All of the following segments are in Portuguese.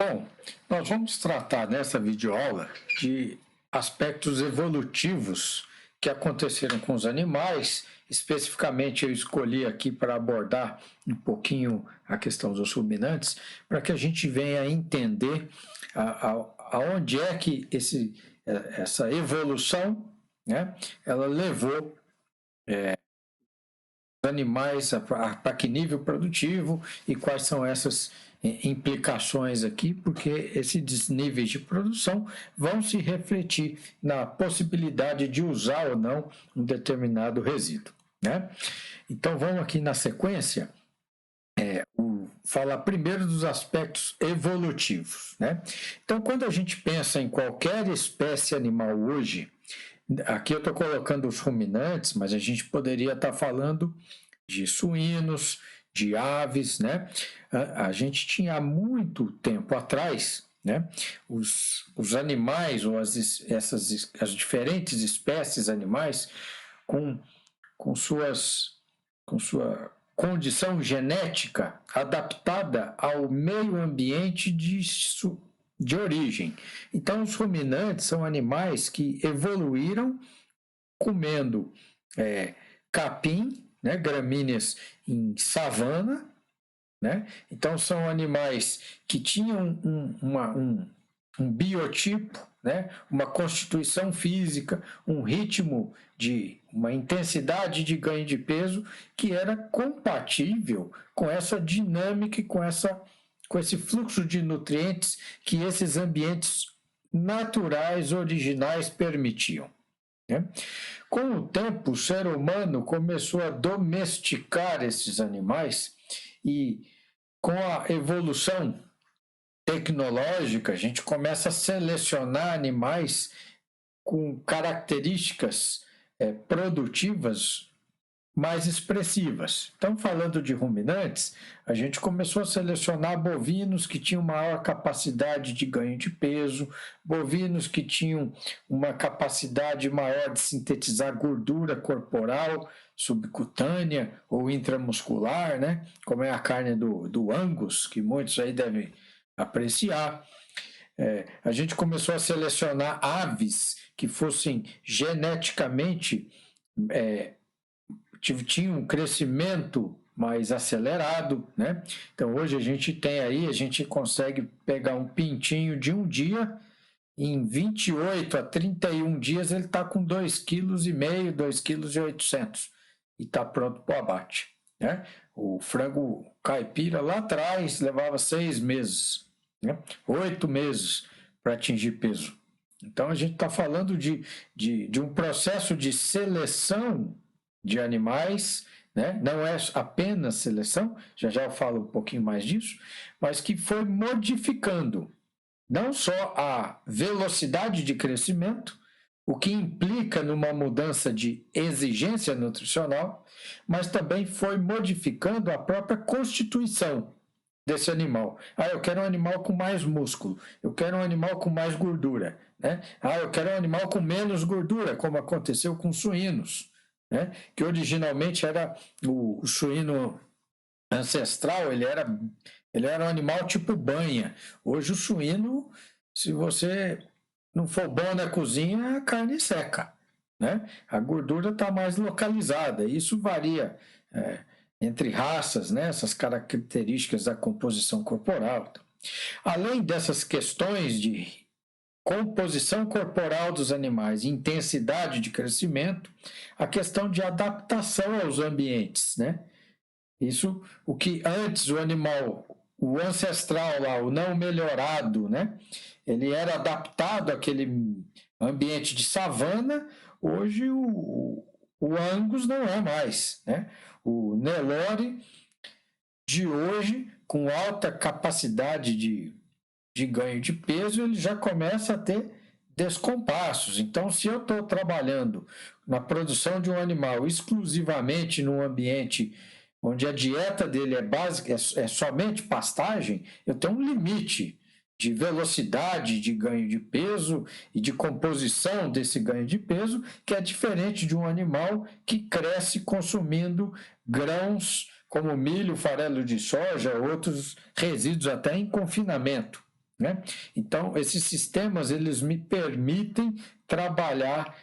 Bom, nós vamos tratar nessa videoaula de aspectos evolutivos que aconteceram com os animais. Especificamente, eu escolhi aqui para abordar um pouquinho a questão dos ruminantes, para que a gente venha entender aonde é que essa evolução, né, ela levou os animais para que nível produtivo e quais são essas implicações aqui, porque esses níveis de produção vão se refletir na possibilidade de usar ou não um determinado resíduo, né? Então vamos aqui na sequência falar primeiro dos aspectos evolutivos, né? Então quando a gente pensa em qualquer espécie animal hoje, aqui eu estou colocando os ruminantes, mas a gente poderia estar falando de suínos, de aves, né? A gente tinha há muito tempo atrás, né? Os animais ou as diferentes espécies animais com sua condição genética adaptada ao meio ambiente de origem. Então, os ruminantes são animais que evoluíram comendo capim, né, gramíneas em savana, né? Então são animais que tinham um biotipo, né, uma constituição física, um ritmo uma intensidade de ganho de peso que era compatível com essa dinâmica e com esse fluxo de nutrientes que esses ambientes naturais, originais permitiam, né? Com o tempo, o ser humano começou a domesticar esses animais e, com a evolução tecnológica, a gente começa a selecionar animais com características produtivas mais expressivas. Então, falando de ruminantes, a gente começou a selecionar bovinos que tinham maior capacidade de ganho de peso, bovinos que tinham uma capacidade maior de sintetizar gordura corporal, subcutânea ou intramuscular, né? Como é a carne do Angus, que muitos aí devem apreciar. A gente começou a selecionar aves que fossem geneticamente tinha um crescimento mais acelerado, né? Então hoje a gente consegue pegar um pintinho de um dia, em 28 a 31 dias ele está com 2,5 kg, 2,8 kg e está pronto para o abate, né? O frango caipira lá atrás levava 6 meses, né? 8 meses para atingir peso. Então a gente está falando de um processo de seleção de animais, né? Não é apenas seleção, já eu falo um pouquinho mais disso, mas que foi modificando não só a velocidade de crescimento, o que implica numa mudança de exigência nutricional, mas também foi modificando a própria constituição desse animal. Eu quero um animal com mais músculo, eu quero um animal com mais gordura, né? Eu quero um animal com menos gordura, como aconteceu com suínos, né? Que originalmente era o suíno ancestral, ele era um animal tipo banha. Hoje o suíno, se você não for bom na cozinha, a carne seca, né? A gordura está mais localizada. Isso varia entre raças, né? Essas características da composição corporal. Além dessas questões de composição corporal dos animais, intensidade de crescimento, a questão de adaptação aos ambientes, né? Isso, o que antes o animal, o ancestral lá, o não melhorado, né? Ele era adaptado àquele ambiente de savana, hoje o Angus não é mais, né? O Nelore de hoje, com alta capacidade de ganho de peso, ele já começa a ter descompassos. Então, se eu estou trabalhando na produção de um animal exclusivamente num ambiente onde a dieta dele é básica, é somente pastagem, eu tenho um limite de velocidade de ganho de peso e de composição desse ganho de peso, que é diferente de um animal que cresce consumindo grãos como milho, farelo de soja, outros resíduos até em confinamento, né? Então, esses sistemas eles me permitem trabalhar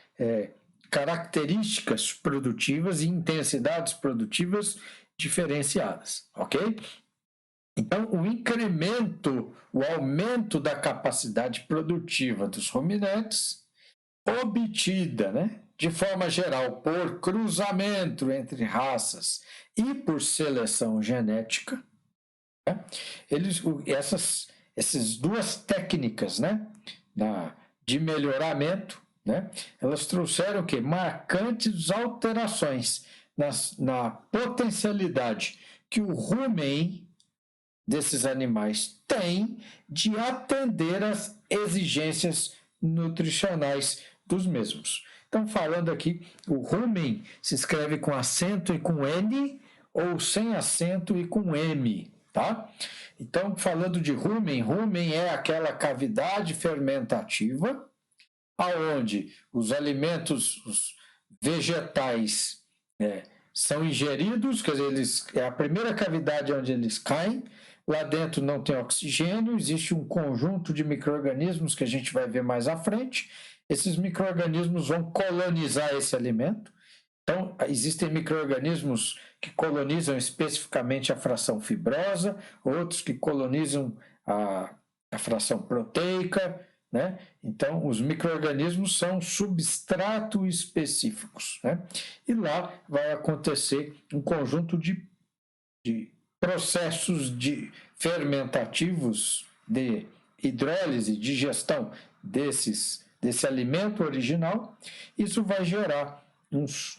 características produtivas e intensidades produtivas diferenciadas, ok? Então, o incremento, o aumento da capacidade produtiva dos ruminantes, obtida, né, de forma geral, por cruzamento entre raças e por seleção genética, né, essas duas técnicas, né, de melhoramento, né, elas trouxeram o quê? Marcantes alterações na potencialidade que o rumen desses animais tem de atender às exigências nutricionais dos mesmos. Então, falando aqui, o rumen se escreve com acento e com N, ou sem acento e com M, tá? Então, falando de rumen, rumen é aquela cavidade fermentativa aonde os alimentos os vegetais são ingeridos, quer dizer, é a primeira cavidade onde eles caem. Lá dentro não tem oxigênio, existe um conjunto de micro-organismos que a gente vai ver mais à frente. Esses micro-organismos vão colonizar esse alimento. Então, existem micro-organismos que colonizam especificamente a fração fibrosa, outros que colonizam a fração proteica, né? Então, os micro-organismos são substrato específicos, né? E lá vai acontecer um conjunto de processos fermentativos de hidrólise, digestão desse alimento original. Isso vai gerar uns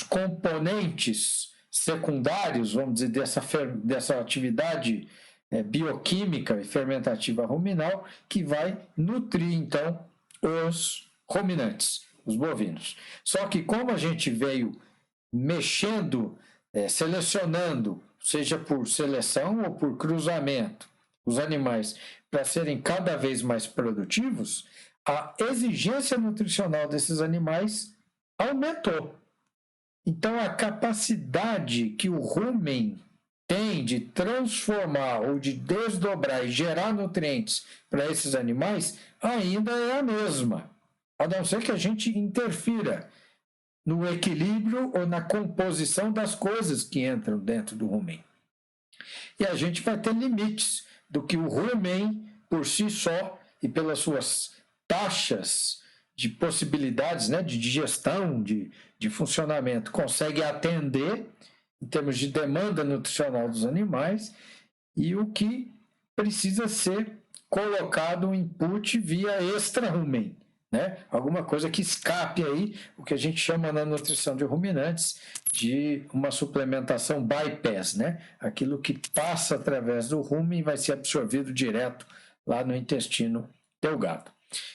componentes secundários, vamos dizer, dessa atividade bioquímica e fermentativa ruminal, que vai nutrir, então, os ruminantes, os bovinos. Só que como a gente veio mexendo, selecionando, seja por seleção ou por cruzamento, os animais para serem cada vez mais produtivos, a exigência nutricional desses animais aumentou. Então, a capacidade que o rumen tem de transformar ou de desdobrar e gerar nutrientes para esses animais ainda é a mesma, a não ser que a gente interfira no equilíbrio ou na composição das coisas que entram dentro do rumen. E a gente vai ter limites do que o rumen, por si só, e pelas suas taxas de possibilidades, né, de digestão, de funcionamento, consegue atender em termos de demanda nutricional dos animais, e o que precisa ser colocado um input via extra-rumen, né? Alguma coisa que escape aí, o que a gente chama na nutrição de ruminantes de uma suplementação bypass, né? Aquilo que passa através do rumen vai ser absorvido direto lá no intestino delgado.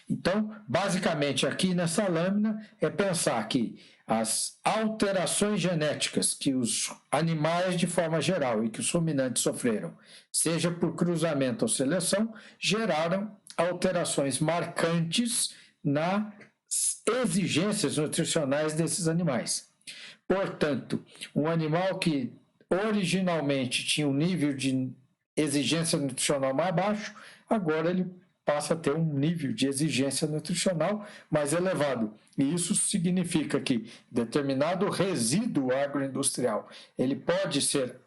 Então, basicamente, aqui nessa lâmina é pensar que as alterações genéticas que os animais, de forma geral, e que os ruminantes sofreram, seja por cruzamento ou seleção, geraram alterações marcantes nas exigências nutricionais desses animais. Portanto, um animal que originalmente tinha um nível de exigência nutricional mais baixo, agora ele passa a ter um nível de exigência nutricional mais elevado. E isso significa que determinado resíduo agroindustrial, ele pode ser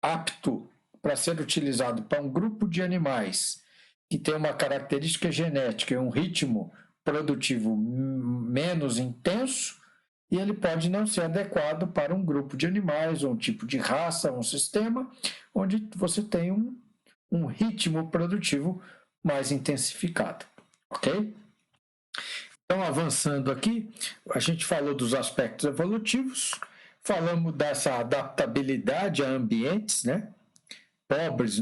apto para ser utilizado para um grupo de animais que tem uma característica genética e um ritmo produtivo menos intenso, e ele pode não ser adequado para um grupo de animais, ou um tipo de raça, um sistema, onde você tem um ritmo produtivo mais intensificado, ok? Então, avançando aqui, a gente falou dos aspectos evolutivos, falamos dessa adaptabilidade a ambientes, né? Pobres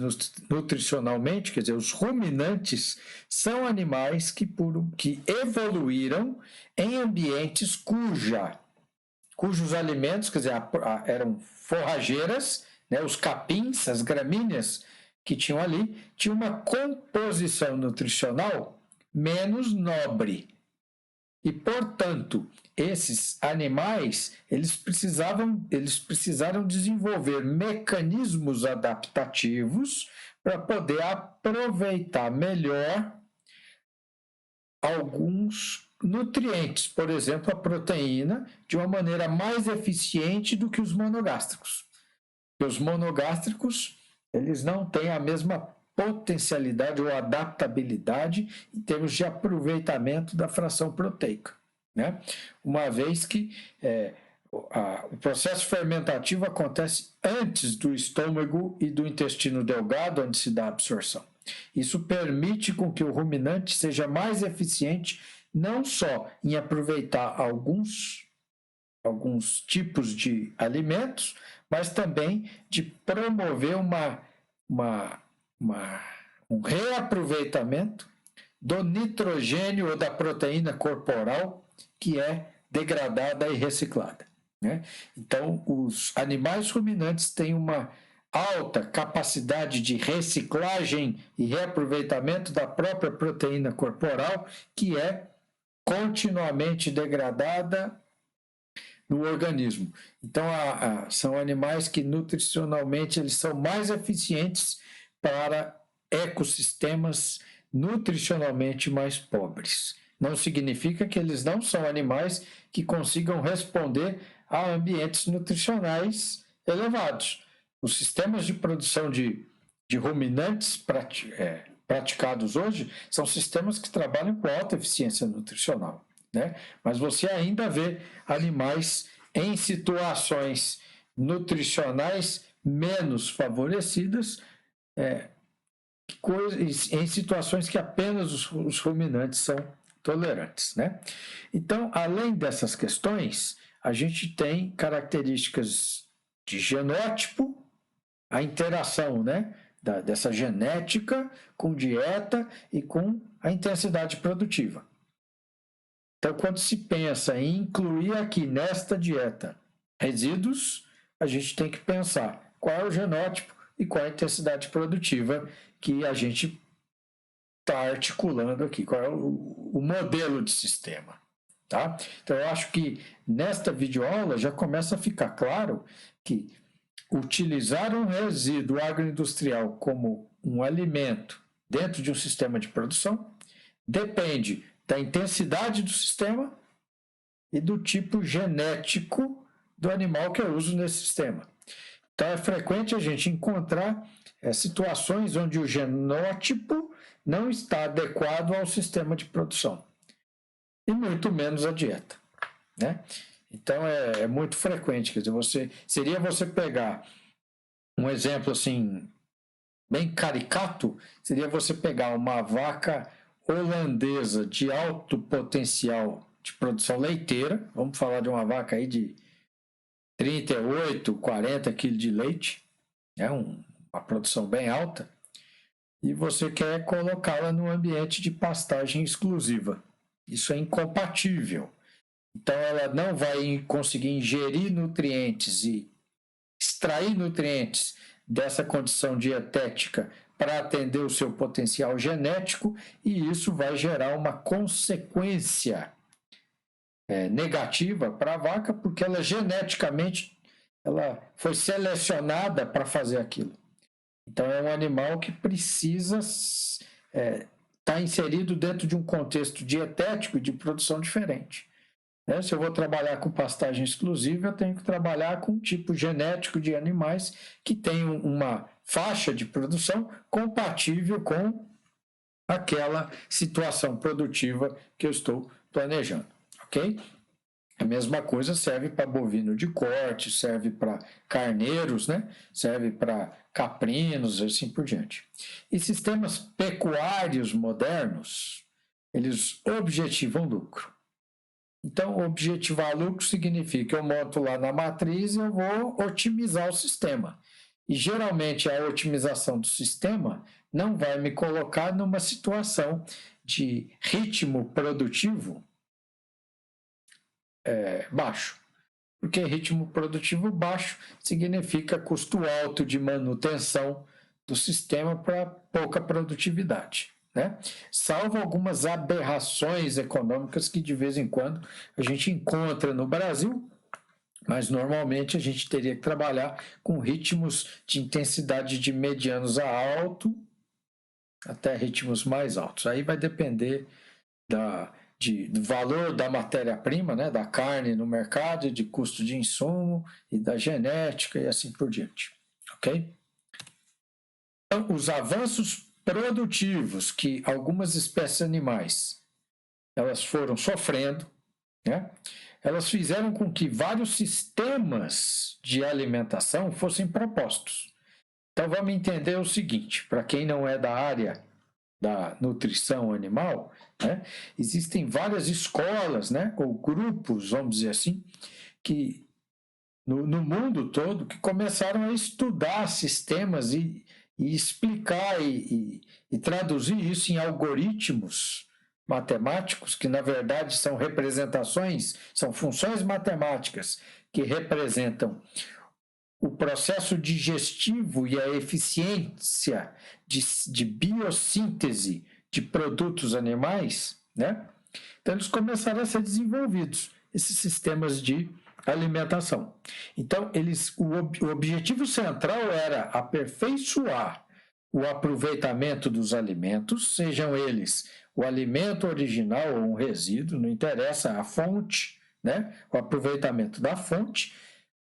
nutricionalmente, quer dizer, os ruminantes são animais que evoluíram em ambientes cujos alimentos, quer dizer, eram forrageiras, né? Os capins, as gramíneas, que tinham ali tinham uma composição nutricional menos nobre. E, portanto, esses animais, eles precisaram desenvolver mecanismos adaptativos para poder aproveitar melhor alguns nutrientes, por exemplo, a proteína, de uma maneira mais eficiente do que os monogástricos. Os monogástricos, eles não têm a mesma potencialidade ou adaptabilidade em termos de aproveitamento da fração proteica, né? Uma vez que o processo fermentativo acontece antes do estômago e do intestino delgado, onde se dá a absorção. Isso permite com que o ruminante seja mais eficiente não só em aproveitar alguns tipos de alimentos, mas também de promover um reaproveitamento do nitrogênio ou da proteína corporal que é degradada e reciclada, né? Então, os animais ruminantes têm uma alta capacidade de reciclagem e reaproveitamento da própria proteína corporal, que é continuamente degradada no organismo. Então, são animais que nutricionalmente eles são mais eficientes para ecossistemas nutricionalmente mais pobres. Não significa que eles não são animais que consigam responder a ambientes nutricionais elevados. Os sistemas de produção de ruminantes praticados hoje são sistemas que trabalham com alta eficiência nutricional, né? Mas você ainda vê animais em situações nutricionais menos favorecidas, em situações que apenas os ruminantes são tolerantes, né? Então, além dessas questões, a gente tem características de genótipo, a interação, né, dessa genética com dieta e com a intensidade produtiva. Então, quando se pensa em incluir aqui nesta dieta resíduos, a gente tem que pensar qual é o genótipo e qual é a intensidade produtiva que a gente está articulando aqui, qual é o modelo de sistema. Tá? Então, eu acho que nesta videoaula já começa a ficar claro que utilizar um resíduo agroindustrial como um alimento dentro de um sistema de produção depende da intensidade do sistema e do tipo genético do animal que eu uso nesse sistema. Então, é frequente a gente encontrar situações onde o genótipo não está adequado ao sistema de produção, e muito menos a dieta, né? Então, é muito frequente, quer dizer, seria você pegar um exemplo assim, bem caricato, seria você pegar uma vaca holandesa de alto potencial de produção leiteira, vamos falar de uma vaca aí de 38, 40 quilos de leite, uma produção bem alta, e você quer colocá-la num ambiente de pastagem exclusiva. Isso é incompatível. Então, ela não vai conseguir ingerir nutrientes e extrair nutrientes dessa condição dietética para atender o seu potencial genético, e isso vai gerar uma consequência negativa para a vaca, porque ela geneticamente ela foi selecionada para fazer aquilo. Então, é um animal que precisa estar inserido dentro de um contexto dietético e de produção diferente. Se eu vou trabalhar com pastagem exclusiva, eu tenho que trabalhar com um tipo genético de animais que tem uma faixa de produção compatível com aquela situação produtiva que eu estou planejando, ok? A mesma coisa serve para bovino de corte, serve para carneiros, né? Serve para caprinos, assim por diante. E sistemas pecuários modernos, eles objetivam lucro. Então, objetivar lucro significa que eu monto lá na matriz e eu vou otimizar o sistema. E, geralmente, a otimização do sistema não vai me colocar numa situação de ritmo produtivo baixo. Porque ritmo produtivo baixo significa custo alto de manutenção do sistema para pouca produtividade, né? Salvo algumas aberrações econômicas que de vez em quando a gente encontra no Brasil, mas normalmente a gente teria que trabalhar com ritmos de intensidade de medianos a alto até ritmos mais altos. Aí vai depender do valor da matéria-prima, né, da carne no mercado, de custo de insumo e da genética e assim por diante. Ok? Então, os avanços produtivos que algumas espécies animais elas foram sofrendo, né, elas fizeram com que vários sistemas de alimentação fossem propostos. Então, vamos entender o seguinte, para quem não é da área da nutrição animal, né, existem várias escolas, né, ou grupos, vamos dizer assim, que no mundo todo, que começaram a estudar sistemas e explicar e traduzir isso em algoritmos matemáticos, que na verdade são representações, são funções matemáticas que representam o processo digestivo e a eficiência de biossíntese de produtos animais, né? Então, eles começaram a ser desenvolvidos, esses sistemas de alimentação. Então, o objetivo central era aperfeiçoar o aproveitamento dos alimentos, sejam eles o alimento original ou um resíduo, não interessa a fonte, né? O aproveitamento da fonte,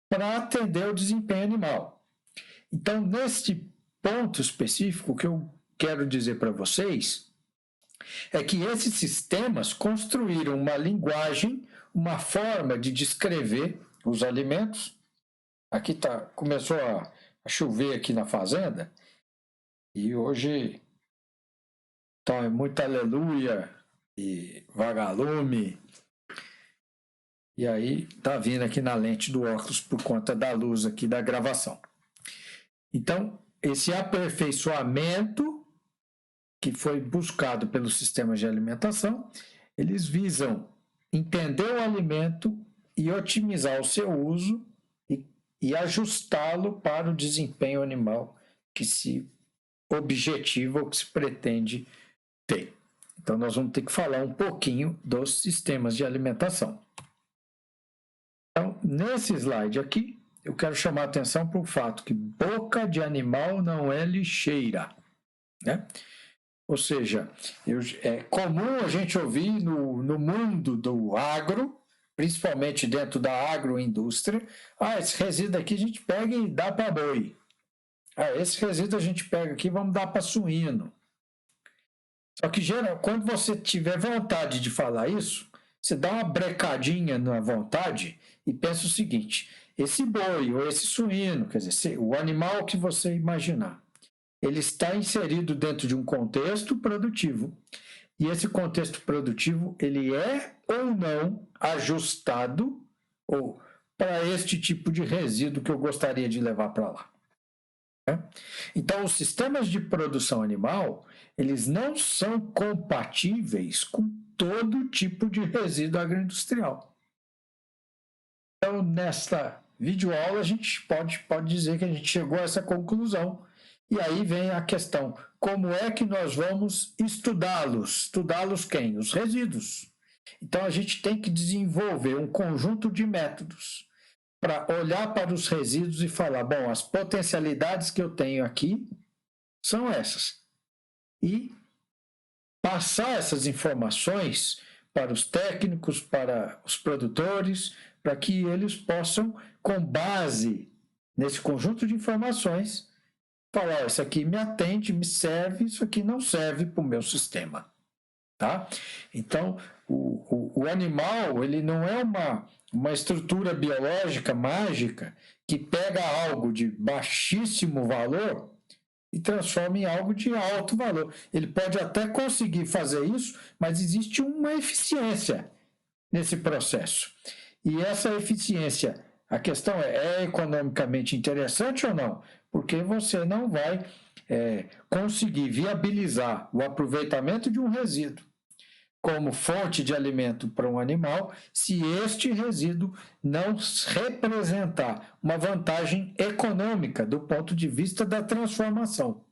para atender o desempenho animal. Então, neste ponto específico, o que eu quero dizer para vocês é que esses sistemas construíram uma linguagem, uma forma de descrever os alimentos. Aqui começou a chover aqui na fazenda, e hoje está muita aleluia e vagalume. E aí está vindo aqui na lente do óculos por conta da luz aqui da gravação. Então, esse aperfeiçoamento que foi buscado pelos sistemas de alimentação, eles visam entender o alimento e otimizar o seu uso e ajustá-lo para o desempenho animal que se objetiva ou que se pretende ter. Então, nós vamos ter que falar um pouquinho dos sistemas de alimentação. Então, nesse slide aqui, eu quero chamar a atenção para o fato que boca de animal não é lixeira, né? Ou seja, é comum a gente ouvir no mundo do agro, principalmente dentro da agroindústria, esse resíduo aqui a gente pega e dá para boi. Esse resíduo a gente pega aqui e vamos dar para suíno. Só que, quando você tiver vontade de falar isso, você dá uma brecadinha na vontade e pensa o seguinte, esse boi ou esse suíno, quer dizer, o animal que você imaginar, ele está inserido dentro de um contexto produtivo. E esse contexto produtivo, ele é ou não ajustado para este tipo de resíduo que eu gostaria de levar para lá. Então, os sistemas de produção animal, eles não são compatíveis com todo tipo de resíduo agroindustrial. Então, nesta videoaula, a gente pode dizer que a gente chegou a essa conclusão. E aí vem a questão, como é que nós vamos estudá-los? Estudá-los quem? Os resíduos. Então, a gente tem que desenvolver um conjunto de métodos para olhar para os resíduos e falar, bom, as potencialidades que eu tenho aqui são essas. E passar essas informações para os técnicos, para os produtores, para que eles possam, com base nesse conjunto de informações, falar, isso aqui me atende, me serve, isso aqui não serve para o meu sistema. Tá? Então, o animal, ele não é uma estrutura biológica mágica que pega algo de baixíssimo valor e transforma em algo de alto valor. Ele pode até conseguir fazer isso, mas existe uma eficiência nesse processo. E essa eficiência, a questão é economicamente interessante ou não? Porque você não vai conseguir viabilizar o aproveitamento de um resíduo como fonte de alimento para um animal, se este resíduo não representar uma vantagem econômica do ponto de vista da transformação.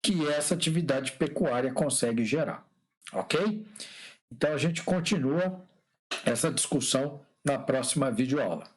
que essa atividade pecuária consegue gerar, ok? Então a gente continua essa discussão na próxima videoaula.